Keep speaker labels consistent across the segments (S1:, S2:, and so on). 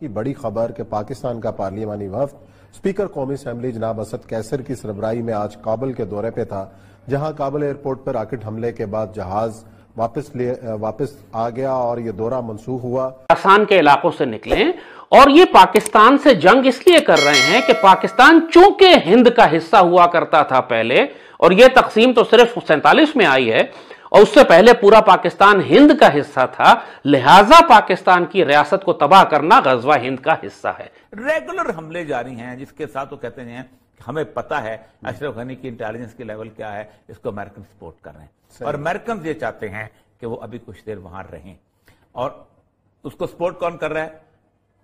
S1: की बड़ी खबर कि पाकिस्तान का पार्लियामानी वफ्द स्पीकर कौमी असम्बली जनाब असद कैसर की सरबराही में आज काबुल के दौरे पे था, जहां काबुल एयरपोर्ट पर रॉकेट हमले के बाद जहाज वापस आ गया और ये दौरा मनसूख हुआ।
S2: आसान के इलाकों से निकले और ये पाकिस्तान से जंग इसलिए कर रहे हैं कि पाकिस्तान चूंकि हिंद का हिस्सा हुआ करता था पहले, और यह तकसीम तो सिर्फ 47 में आई है और उससे पहले पूरा पाकिस्तान हिंद का हिस्सा था, लिहाजा पाकिस्तान की रियासत को तबाह करना गज़वा हिंद का हिस्सा है।
S3: रेगुलर हमले जारी हैं जिसके साथ वो कहते हैं हमें पता है अशरफ गनी की इंटेलिजेंस की लेवल क्या है, इसको अमेरिकन सपोर्ट कर रहे हैं और अमेरिकन ये चाहते हैं कि वो अभी कुछ देर वहां रहें। और उसको सपोर्ट कौन कर रहा है?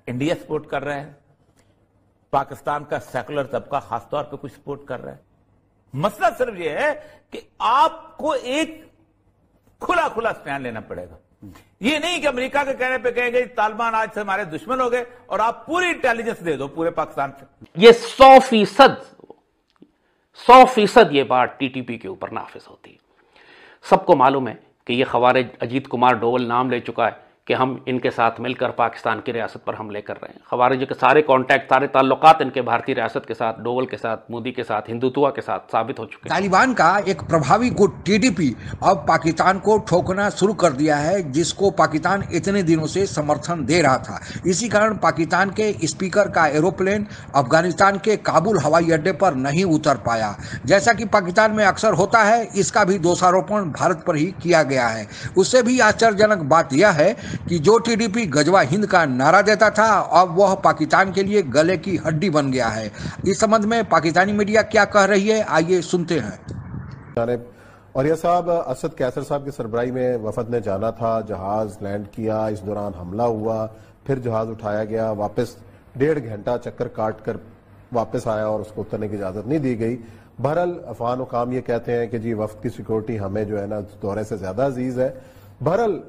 S3: इंडिया सपोर्ट कर रहा है, पाकिस्तान का सेकुलर तबका खासतौर पर कुछ सपोर्ट कर रहा है। मसला सिर्फ यह है कि आपको एक खुला खुला स्टैंड लेना पड़ेगा। ये नहीं कि अमेरिका के कहने पे कहेंगे तालिबान आज से हमारे दुश्मन हो गए और आप पूरी इंटेलिजेंस दे दो पूरे पाकिस्तान से।
S2: ये 100% ये बात टीटीपी के ऊपर नाफिज होती है। सबको मालूम है कि ये खवारिज अजीत कुमार डोवल नाम ले चुका है कि हम इनके साथ मिलकर पाकिस्तान की रियासत पर हमले कर रहे हैं। खवारिज के सारे कॉन्टैक्ट, सारे ताल्लुकात इनके भारतीय रियासत के साथ, डोवल के साथ, मोदी के साथ, हिंदुत्व के साथ साबित हो चुके हैं।
S4: तालिबान का एक प्रभावी गुट टीटीपी अब पाकिस्तान को ठोकना शुरू कर दिया है, जिसको पाकिस्तान इतने दिनों से समर्थन दे रहा था। इसी कारण पाकिस्तान के स्पीकर का एरोप्लेन अफगानिस्तान के काबुल हवाई अड्डे पर नहीं उतर पाया। जैसा कि पाकिस्तान में अक्सर होता है, इसका भी दोषारोपण भारत पर ही किया गया है। उससे भी आश्चर्यजनक बात यह है कि जो टीडीपी गजवा हिंद का नारा देता था, अब वह पाकिस्तान के लिए गले की हड्डी बन गया है। इस संबंध में पाकिस्तानी मीडिया क्या कह रही है, आइए सुनते हैं।
S1: और यह साहब असद कैसर साहब की सरबराही में वफद ने जाना था, जहाज लैंड किया, इस दौरान हमला हुआ, फिर जहाज उठाया गया, वापस 1.5 घंटा चक्कर काट कर वापस आया और उसको उतरने की इजाजत नहीं दी गई। बहरहाल अफगान हुकाम ये कहते हैं कि जी वफ्द की सिक्योरिटी हमें जो है ना दौरे से ज्यादा अजीज है। बहरहाल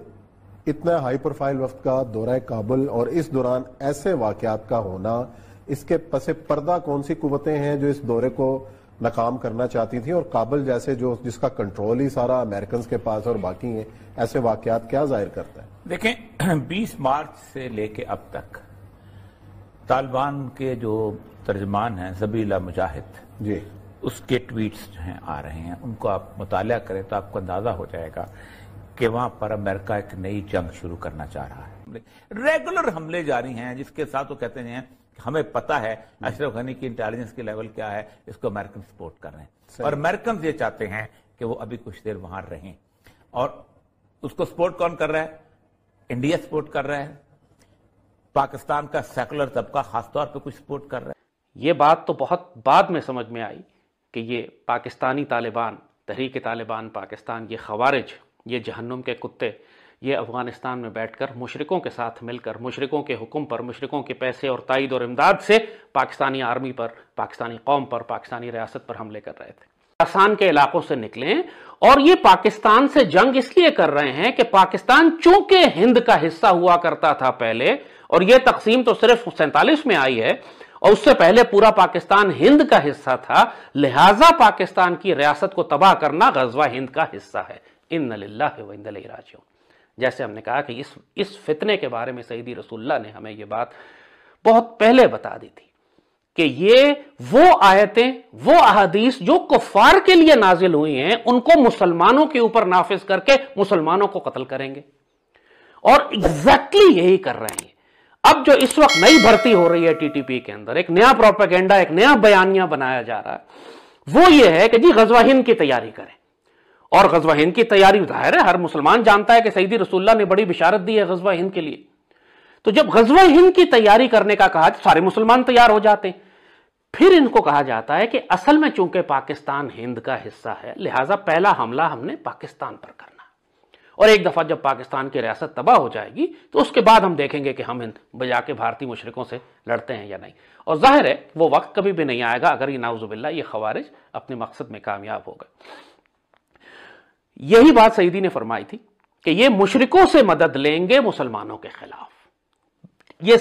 S1: इतना हाई प्रोफाइल वफ्द का दौरा काबुल और इस दौरान ऐसे वाकयात का होना, इसके पसे पर्दा कौन सी कुव्वतें हैं जो इस दौरे को नाकाम करना चाहती थी, और काबुल जैसे जो जिसका कंट्रोल ही सारा अमेरिकन के पास और बाकी हैं, ऐसे वाकयात क्या जाहिर करता है?
S3: देखें, 20 मार्च से लेके अब तक तालिबान के जो तर्जमान हैं ज़बीला मुजाहिद
S1: जी, उसके
S3: ट्वीट्स जो हैं आ रहे हैं, उनको आप मुताला करें तो आपको अंदाजा हो जाएगा कि वहां पर अमेरिका एक नई जंग शुरू करना चाह रहा है। रेगुलर हमले जारी हैं जिसके साथ वो कहते हैं हमें पता है अशरफ गनी की इंटेलिजेंस की लेवल क्या है, इसको अमेरिकन सपोर्ट कर रहे हैं और अमेरिकन ये चाहते हैं कि वो अभी कुछ देर वहां रहें। और उसको सपोर्ट कौन कर रहा है? इंडिया सपोर्ट कर रहा है, पाकिस्तान का सेकुलर तबका खासतौर पर कुछ सपोर्ट कर रहा है।
S2: ये बात तो बहुत बाद में समझ में आई कि ये पाकिस्तानी तालिबान, तहरीक तालिबान पाकिस्तान, ये खवारिज, ये जहन्नुम के कुत्ते, ये अफगानिस्तान में बैठकर मुशरिकों के साथ मिलकर, मुशरिकों के हुक्म पर, मुशरिकों के पैसे और ताईद और इमदाद से पाकिस्तानी आर्मी पर, पाकिस्तानी कौम पर, पाकिस्तानी रियासत पर हमले कर रहे थे। आसान के इलाकों से निकले और ये पाकिस्तान से जंग इसलिए कर रहे हैं कि पाकिस्तान चूंकि हिंद का हिस्सा हुआ करता था पहले, और यह तकसीम तो सिर्फ 47 में आई है और उससे पहले पूरा पाकिस्तान हिंद का हिस्सा था, लिहाजा पाकिस्तान की रियासत को तबाह करना गज़वा हिंद का हिस्सा है। इन्ना लिल्लाहि व इन्ना इलैहि राजिऊन। जैसे हमने कहा कि इस फितने के बारे में सईदी रसूलुल्लाह ने हमें यह बात बहुत पहले बता दी थी कि ये वो आयतें, वो अहादीस जो कुफ्फार के लिए नाजिल हुई हैं, उनको मुसलमानों के ऊपर नाफिज करके मुसलमानों को कत्ल करेंगे, और एग्जैक्टली यही कर रहे हैं। अब जो इस वक्त नई भर्ती हो रही है टीटीपी के अंदर, एक नया प्रोपेगेंडा, एक नया बयानिया बनाया जा रहा है, वो ये है कि जी गज़वा हिंद की तैयारी करें। और गज़वा हिंद की तैयारी जाहिर है हर मुसलमान जानता है कि सईदी रसूलुल्लाह ने बड़ी बिशारत दी है गज़वा हिंद के लिए। तो जब गज़वा हिंद की तैयारी करने का कहा तो सारे मुसलमान तैयार हो जाते हैं। फिर इनको कहा जाता है कि असल में चूंकि पाकिस्तान हिंद का हिस्सा है, लिहाजा पहला हमला हमने पाकिस्तान पर करना, और एक दफा जब पाकिस्तान की रियासत तबाह हो जाएगी तो उसके बाद हम देखेंगे कि हम हिंद बजा के भारतीय मुशरिकों से लड़ते हैं या नहीं। और जाहिर है वो वक्त कभी भी नहीं आएगा अगर ये नाउजुबिल्लाह ये खवारिज अपने मकसद में कामयाब हो गए। यही बात सईदी ने फरमाई थी कि ये मुशरिकों से मदद लेंगे मुसलमानों के खिलाफ। ये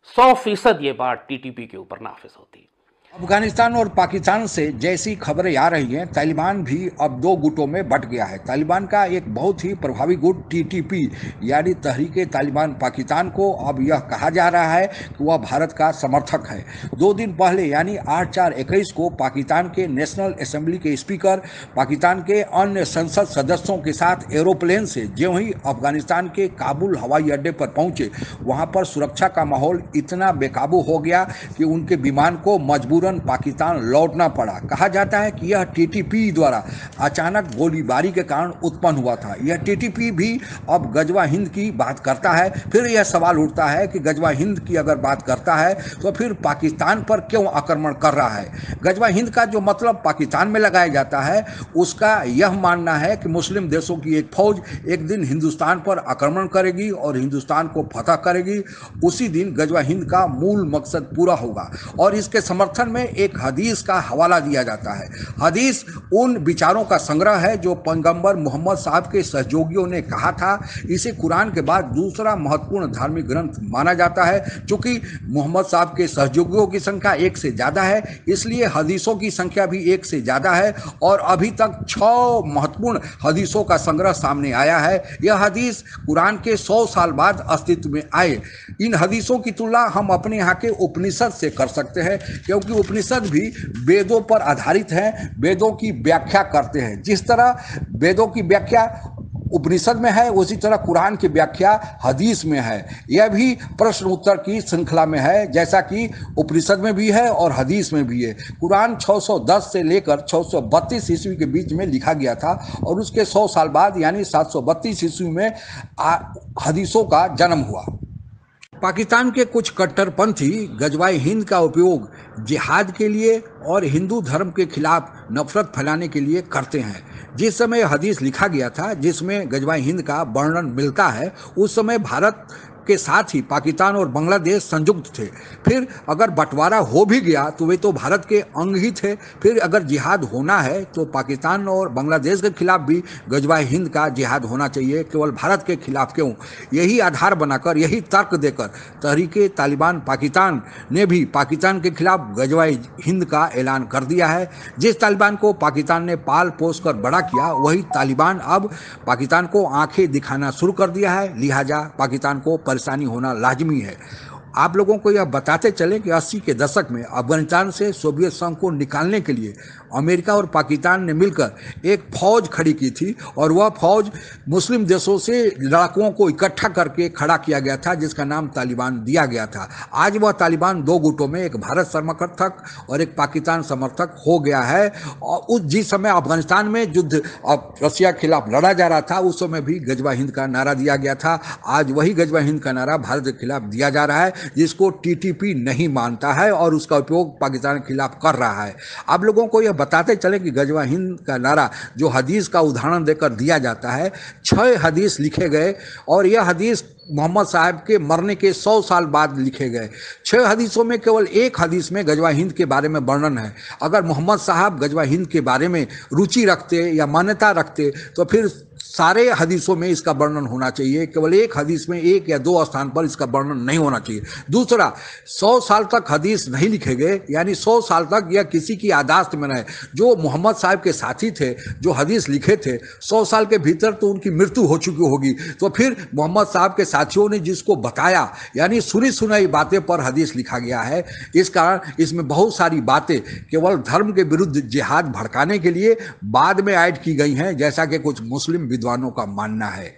S2: 100% ये बात टीटीपी के ऊपर नाफिज होती है।
S4: अफगानिस्तान और पाकिस्तान से जैसी खबरें आ रही हैं, तालिबान भी अब दो गुटों में बंट गया है। तालिबान का एक बहुत ही प्रभावी गुट टीटीपी यानी तहरीके तालिबान पाकिस्तान को अब यह कहा जा रहा है कि वह भारत का समर्थक है। 2 दिन पहले यानी 8/4/21 को पाकिस्तान के नेशनल असेंबली के स्पीकर पाकिस्तान के अन्य संसद सदस्यों के साथ एरोप्लेन से ज्यों ही अफगानिस्तान के काबुल हवाई अड्डे पर पहुंचे, वहां पर सुरक्षा का माहौल इतना बेकाबू हो गया कि उनके विमान को मजबूरन पाकिस्तान लौटना पड़ा। कहा जाता है कि यह टीटीपी द्वारा अचानक गोलीबारी के कारण उत्पन्न हुआ था। यह टीटीपी भी अब गजवा हिंद की बात करता है। फिर यह सवाल उठता है कि गजवा हिंद की अगर बात करता है तो फिर पाकिस्तान पर क्यों आक्रमण कर रहा है। गजवा हिंद का जो मतलब पाकिस्तान में लगाया जाता है, उसका यह मानना है कि मुस्लिम देशों की एक फौज एक दिन हिंदुस्तान पर आक्रमण करेगी और हिंदुस्तान को फतह करेगी। उसी दिन गजवा हिंद का मूल मकसद पूरा होगा। और इसके समर्थन में एक हदीस का हवाला दिया जाता है। हदीस उन विचारों का संग्रह है जो पैगंबर मोहम्मद साहब के सहयोगियों ने कहा था। इसे कुरान के बाद दूसरा महत्वपूर्ण धार्मिक ग्रंथ माना जाता है। चूंकि मोहम्मद साहब के सहयोगियों की संख्या 1 से ज़्यादा है, इसलिए हदीसों की संख्या भी 1 से ज़्यादा है और अभी तक 6 महत्वपूर्ण हदीसों का संग्रह सामने आया है। यह हदीस कुरान के 100 साल बाद अस्तित्व में आए। इन हदीसों की तुलना हम अपने यहाँ के उपनिषद से कर सकते हैं, क्योंकि उपनिषद भी वेदों पर आधारित हैं, वेदों की व्याख्या करते हैं। जिस तरह वेदों की व्याख्या उपनिषद में है, उसी तरह कुरान की व्याख्या हदीस में है। यह भी प्रश्न उत्तर की श्रृंखला में है, जैसा कि उपनिषद में भी है और हदीस में भी है। कुरान 610 से लेकर 632 ईस्वी के बीच में लिखा गया था और उसके 100 साल बाद यानी 732 ईस्वी में हदीसों का जन्म हुआ। पाकिस्तान के कुछ कट्टरपंथी गजवाए हिंद का उपयोग जिहाद के लिए और हिंदू धर्म के खिलाफ नफरत फैलाने के लिए करते हैं। जिस समय हदीस लिखा गया था जिसमें गजवाए हिंद का वर्णन मिलता है, उस समय भारत के साथ ही पाकिस्तान और बांग्लादेश संयुक्त थे। फिर अगर बंटवारा हो भी गया तो वे तो भारत के अंग ही थे। फिर अगर जिहाद होना है तो पाकिस्तान और बांग्लादेश के खिलाफ भी गजवाए हिंद का जिहाद होना चाहिए, केवल भारत के खिलाफ क्यों। यही आधार बनाकर, यही तर्क देकर तहरीके तालिबान पाकिस्तान ने भी पाकिस्तान के खिलाफ गजवाए हिंद का ऐलान कर दिया है। जिस तालिबान को पाकिस्तान ने पाल पोस कर बड़ा किया, वही तालिबान अब पाकिस्तान को आंखें दिखाना शुरू कर दिया है। लिहाजा पाकिस्तान को परेशानी होना लाजमी है। आप लोगों को यह बताते चले कि 80 के दशक में अफगानिस्तान से सोवियत संघ को निकालने के लिए अमेरिका और पाकिस्तान ने मिलकर एक फौज खड़ी की थी और वह फौज मुस्लिम देशों से लड़ाकुओं को इकट्ठा करके खड़ा किया गया था, जिसका नाम तालिबान दिया गया था। आज वह तालिबान 2 गुटों में, एक भारत समर्थक और एक पाकिस्तान समर्थक हो गया है। और जिस समय अफगानिस्तान में युद्ध रसिया के खिलाफ लड़ा जा रहा था, उस समय भी गजवा हिंद का नारा दिया गया था। आज वही गजवा हिंद का नारा भारत के खिलाफ दिया जा रहा है, जिसको टीटीपी नहीं मानता है और उसका उपयोग पाकिस्तान के खिलाफ कर रहा है। आप लोगों को यह बताते चले कि गजवा हिंद का नारा जो हदीस का उदाहरण देकर दिया जाता है, 6 हदीस लिखे गए और यह हदीस मोहम्मद साहब के मरने के 100 साल बाद लिखे गए। 6 हदीसों में केवल एक हदीस में गजवा हिंद के बारे में वर्णन है। अगर मोहम्मद साहब गजवा हिंद के बारे में रुचि रखते या मान्यता रखते तो फिर सारे हदीसों में इसका वर्णन होना चाहिए। केवल एक हदीस में 1 या 2 स्थान पर इसका वर्णन नहीं होना चाहिए। दूसरा, 100 साल तक हदीस नहीं लिखे गए, यानी 100 साल तक यह किसी की यादाश्त में रहे। जो मोहम्मद साहब के साथी थे, जो हदीस लिखे थे, 100 साल के भीतर तो उनकी मृत्यु हो चुकी होगी। तो फिर मोहम्मद साहब के साथियों ने जिसको बताया, यानी सुनी सुनाई बातें पर हदीस लिखा गया है। इस कारण इसमें बहुत सारी बातें केवल धर्म के विरुद्ध जिहाद भड़काने के लिए बाद में ऐड की गई हैं, जैसा कि कुछ मुस्लिम विद्वानों का मानना है।